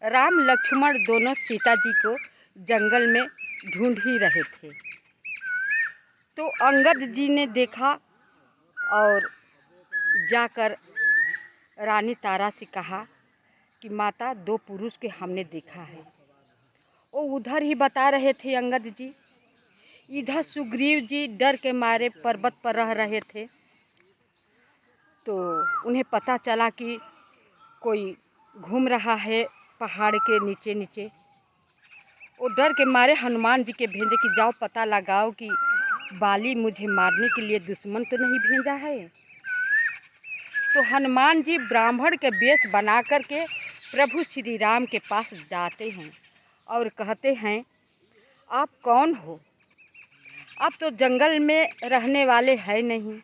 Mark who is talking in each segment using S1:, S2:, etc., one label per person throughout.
S1: राम लक्ष्मण दोनों सीता जी को जंगल में ढूंढ ही रहे थे। तो अंगद जी ने देखा और जाकर रानी तारा से कहा कि माता, दो पुरुष के हमने देखा है। वो उधर ही बता रहे थे अंगद जी। इधर सुग्रीव जी डर के मारे पर्वत पर रह रहे थे। तो उन्हें पता चला कि कोई घूम रहा है पहाड़ के नीचे नीचे। वो डर के मारे हनुमान जी के भेजे कि जाओ पता लगाओ कि बाली मुझे मारने के लिए दुश्मन तो नहीं भेजा है। तो हनुमान जी ब्राह्मण के वेश बना कर के प्रभु श्री राम के पास जाते हैं और कहते हैं, आप कौन हो? आप तो जंगल में रहने वाले हैं नहीं।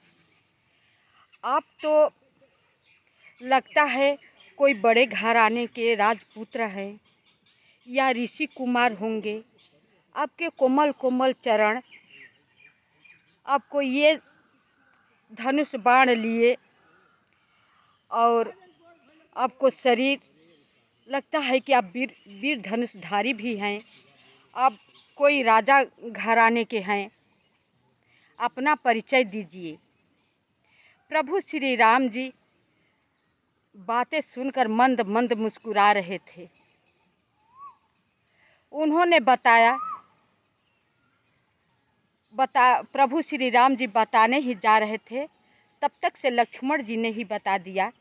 S1: आप तो लगता है कोई बड़े घराने के राजपुत्र हैं या ऋषि कुमार होंगे। आपके कोमल कोमल चरण, आपको ये धनुष बाण लिए और आपको शरीर लगता है कि आप वीर धनुषधारी भी हैं। आप कोई राजा घराने के हैं। अपना परिचय दीजिए। प्रभु श्री राम जी बातें सुनकर मंद मंद मुस्कुरा रहे थे। उन्होंने प्रभु श्री राम जी बताने ही जा रहे थे, तब तक से लक्ष्मण जी ने ही बता दिया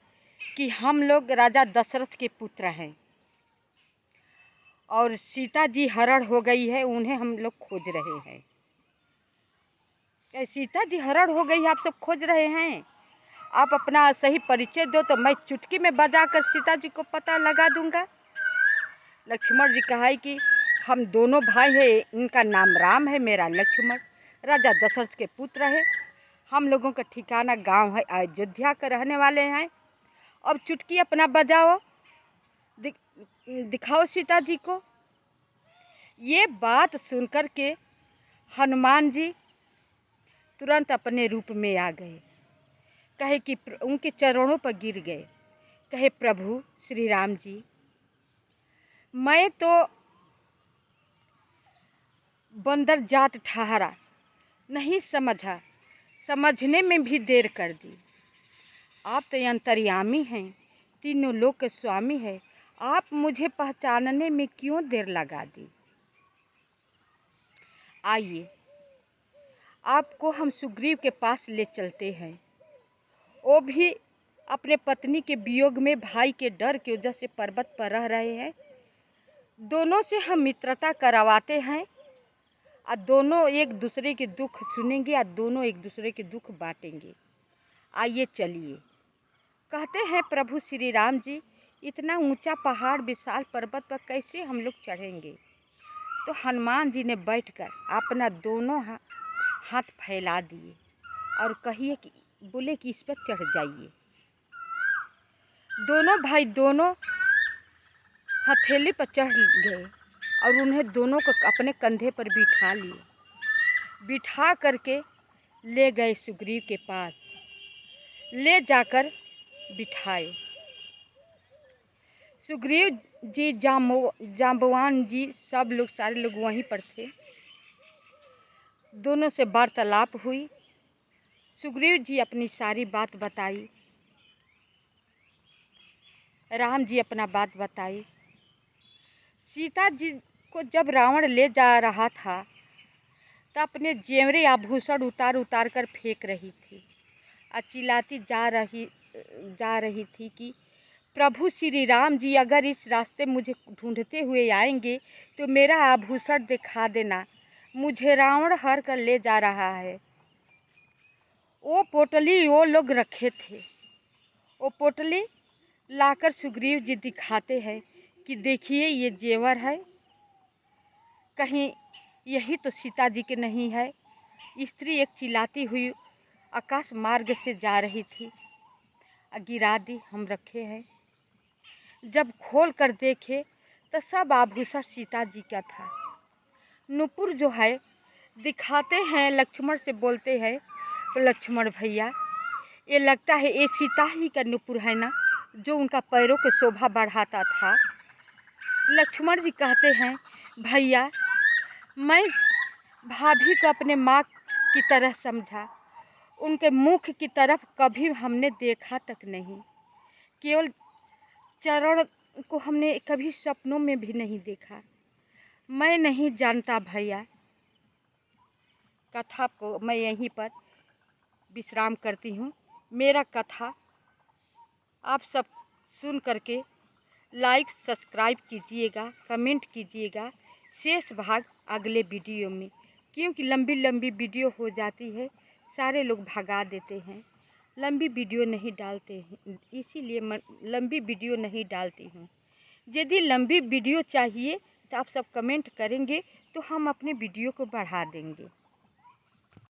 S1: कि हम लोग राजा दशरथ के पुत्र हैं और सीता जी हरण हो गई है, उन्हें हम लोग खोज रहे हैं। सीता जी हरण हो गई है, आप सब खोज रहे हैं? आप अपना सही परिचय दो तो मैं चुटकी में बजाकर सीता जी को पता लगा दूंगा। लक्ष्मण जी कहा कि हम दोनों भाई हैं, इनका नाम राम है, मेरा लक्ष्मण, राजा दशरथ के पुत्र है। हम लोगों का ठिकाना गांव है, अयोध्या के रहने वाले हैं। अब चुटकी अपना बजाओ, दिखाओ सीता जी को। ये बात सुनकर के हनुमान जी तुरंत अपने रूप में आ गए। कहे कि उनके चरणों पर गिर गए। कहे, प्रभु श्री राम जी, मैं तो बंदर जात ठहरा, नहीं समझा, समझने में भी देर कर दी। आप तो अंतर्यामी हैं, तीनों लोक के स्वामी हैं, आप मुझे पहचानने में क्यों देर लगा दी? आइए, आपको हम सुग्रीव के पास ले चलते हैं। वो भी अपने पत्नी के वियोग में भाई के डर की वजह से पर्वत पर रह रहे हैं। दोनों से हम मित्रता करवाते हैं और दोनों एक दूसरे के दुख सुनेंगे और दोनों एक दूसरे के दुख बांटेंगे। आइए चलिए। कहते हैं प्रभु श्री राम जी, इतना ऊंचा पहाड़ विशाल पर्वत पर कैसे हम लोग चढ़ेंगे? तो हनुमान जी ने बैठकर अपना दोनों हाथ फैला दिए और बोले कि इस पर चढ़ जाइए। दोनों भाई दोनों हथेली पर चढ़ गए और उन्हें दोनों को अपने कंधे पर बिठा लिए। बिठा करके ले गए सुग्रीव के पास, ले जाकर बिठाए। सुग्रीव जी, जाम्बवान जी, सब लोग, सारे लोग वहीं पर थे। दोनों से वार्तालाप हुई। सुग्रीव जी अपनी सारी बात बताई, राम जी अपना बात बताई। सीता जी को जब रावण ले जा रहा था तो अपने जेवरे आभूषण उतार उतार कर फेंक रही थी और चिल्लाती जा रही थी कि प्रभु श्री राम जी, अगर इस रास्ते मुझे ढूंढते हुए आएंगे तो मेरा आभूषण दिखा देना, मुझे रावण हर कर ले जा रहा है। वो पोटली वो लोग रखे थे, वो पोटली लाकर सुग्रीव जी दिखाते हैं कि देखिए ये जेवर है, कहीं यही तो सीता जी के नहीं है। स्त्री एक चिल्लाती हुई आकाश मार्ग से जा रही थी, गिरा दी, हम रखे हैं। जब खोल कर देखे तो सब आभूषण सीता जी का था। नुपुर जो है दिखाते हैं, लक्ष्मण से बोलते हैं, लक्ष्मण भैया, ये लगता है ये सीता ही का नुपुर है ना, जो उनका पैरों की शोभा बढ़ाता था। लक्ष्मण जी कहते हैं, भैया मैं भाभी को अपने माँ की तरह समझा, उनके मुख की तरफ कभी हमने देखा तक नहीं, केवल चरण को हमने कभी सपनों में भी नहीं देखा। मैं नहीं जानता भैया। कथा को मैं यहीं पर विश्राम करती हूँ। मेरा कथा आप सब सुन करके लाइक सब्सक्राइब कीजिएगा, कमेंट कीजिएगा। शेष भाग अगले वीडियो में, क्योंकि लंबी लंबी वीडियो हो जाती है, सारे लोग भगा देते हैं, लंबी वीडियो नहीं डालते हैं, इसीलिए मैं लंबी वीडियो नहीं डालती हूँ। यदि लंबी वीडियो चाहिए तो आप सब कमेंट करेंगे तो हम अपने वीडियो को बढ़ा देंगे।